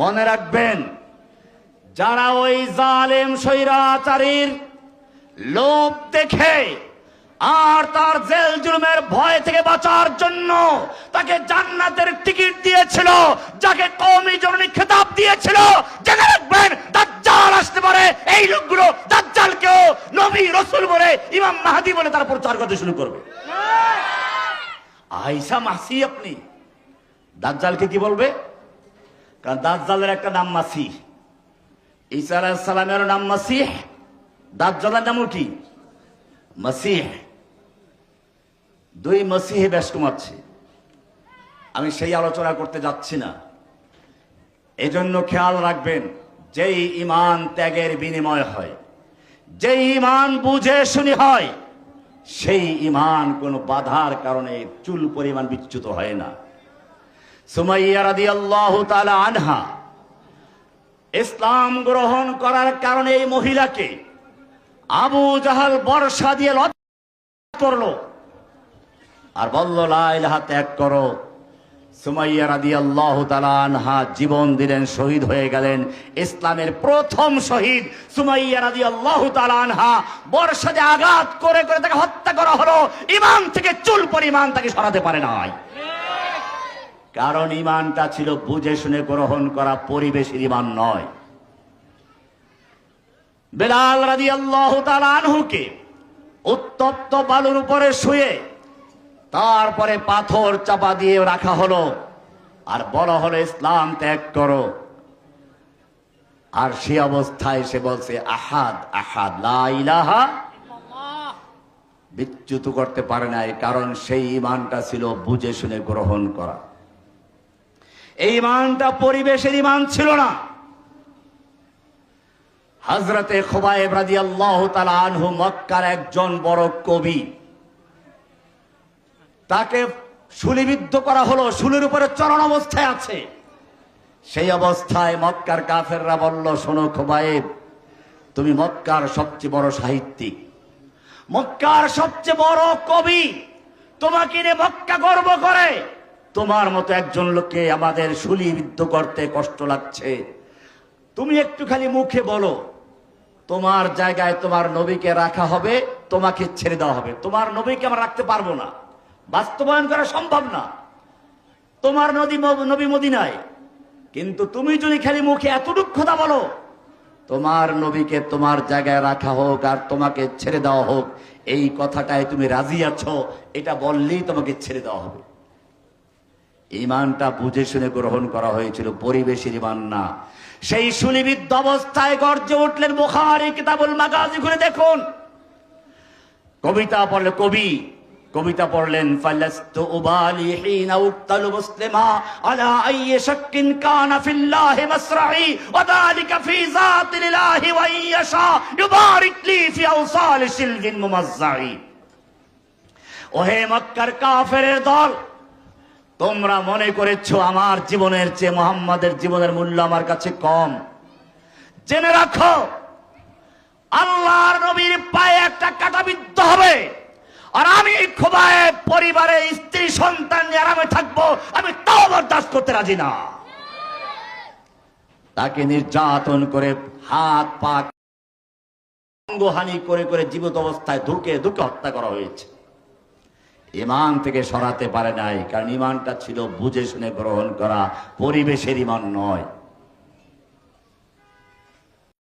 মনে রাখবেন, যারা ওই জালেম স্বৈরাচারীর লোভ দেখে আর তার জেল জুলুমের ভয় থেকে বাঁচার জন্য তাকে জান্নাতের টিকিট দিয়েছিল, যাকে কওমি জননী খেতাব দিয়েছিল, জেনে রাখবেন দাজ্জাল আসতে পারে। এই লোকগুলো দাজ্জালকেও নবী রাসূল বলে, ইমাম মাহদী বলে তার প্রচার করতে শুরু করবে। আয়েশা মাসি, আপনি দাজ্জালকে কি বলবে? কারণ দাজ্জালের একটা নাম মাসিহ, ঈসা আলাইহিস সালামের নাম মাসিহ, দাজ্জালের নাম কি? মাসিহ। দুই মাসিহে বেশ কমাচ্ছে। আমি সেই আলোচনা করতে যাচ্ছি না। এজন্য খেয়াল রাখবেন, যেই ঈমান ত্যাগের বিনিময় হয়, যেই ঈমান বুঝে শুনি হয়, সেই ঈমান কোনো বাধার কারণে চুল পরিমাণ বিচ্যুত হয় না। সুমাইয়া রাদিয়াল্লাহু তাআলা আনহা ইসলাম গ্রহণ করার কারণে এই মহিলাকে আবু জাহাল বর্ষা দিয়ে লজ্জা করলো আর বলল, লা ইলাহা ত্যাগ করো। সুমাইয়া রাদিয়াল্লাহু তাআলা আনহা জীবন দিলেন, শহীদ হয়ে গেলেন, ইসলামের প্রথম শহীদ। সুমাইয়া রাদিয়াল্লাহু তাআলা আনহা বর্ষা দিয়ে আঘাত করে করে তাকে হত্যা করা হলো। ঈমান থেকে চুল পরিমাণ তাকে সরাতে পারে নাই, কারণ ঈমানটা ছিল বুঝে শুনে গ্রহণ করা, পরিবেশের ঈমান নয়। বেলাল রাদিয়াল্লাহু তাআলা আনহুকে উত্তপ্ত বালুর উপরে শুয়ে তারপরে পাথর চাপা দিয়ে রাখা হলো আর বলা হলো, ইসলাম ত্যাগ করো। আর সে অবস্থায় সে বলছে, আহাদ আহাদ লা ইলাহা ইল্লাল্লাহ। বিচ্যুত করতে পারে নাই, কারণ সেই ঈমানটা ছিল বুঝে শুনে গ্রহণ করা। এই ঈমানটা পরিবেশের ঈমান ছিল না। হযরতে খুবাইব রাদিয়াল্লাহু তাআলা আনহু মক্কার একজন বড় কবি, তাকে শুলিবিদ্ধ করা হলো, শুলির উপরে চরণ অবস্থায় আছে। সেই অবস্থায় মক্কার কাফেররা বলল, শোনো খুবাইব, তুমি মক্কার সবচেয়ে বড় সাহিত্যিক, মক্কার সবচেয়ে বড় কবি, তোমাকে নিয়ে মক্কা গর্ব করে, তোমার মতো একজন লোককে আমাদের শুলিবিদ্ধ করতে কষ্ট লাগছে। তুমি একটু খালি মুখে বলো, তোমার জায়গায় তোমার নবীকে রাখা হবে, তোমাকে ছেড়ে দেওয়া হবে। তোমার নবীকে আমরা রাখতে পারবো না, বাস্তবায়ন করা সম্ভব না, তোমার নবী মদিনায়। কিন্তু তুমি যদি খালি মুখে এতটুকু কথা বলো, তোমার নবীকে তোমার জায়গায় রাখা হোক আর তোমাকে ছেড়ে দেওয়া হোক, এই কথাটায় তুমি রাজি আছো, এটা বললেই তোমাকে ছেড়ে দেওয়া হবে। ঈমানটা বুঝে শুনে গ্রহণ করা হয়েছিল, পরিবেশের ঈমান না। সেই শুলিবিদ্ধ অবস্থায় গর্জে উঠলেন। বুখারী কিতাবুল মাগাজি খুলে দেখুন, কবিতা পড়লে কবিতা পড়লেন, ফালাস্তু উবালি হিনা উক্তালু মুসলিমা আলা আইয়ি শাক্কিন কানা ফিল্লাহি মাসরাই ওয়া যালিকা ফি যাতিল্লাহি ওয়া ইয়াশা ইউবারিক লি ফি আওসাল শিলজিন মুমাজ্জাই। ওহে মক্কার কাফেরের দল, তোমরা মনে করেছো আমার জীবনের চেয়ে মুহাম্মাদের জীবনের মূল্য আমার কাছে কম। জেনে রাখো, আল্লাহর নবীর পায়ে একটা কাঁটা বিদ্ধ হবে, আর আমি খুবাইব পরিবারে স্ত্রী সন্তান নিয়ে আরামে থাকবো, আমি তাও বরদাস্ত করতে রাজি না। তাকে নির্যাতন করে হাত পা অঙ্গহানি করে করে জীবিত অবস্থায় ধুকে ধুকে হত্যা করা হয়েছে। ঈমান থেকে সরাতে পারে নাই, কারণ ঈমানটা ছিল বুঝে শুনে গ্রহণ করা, পরিবেশের ঈমান নয়।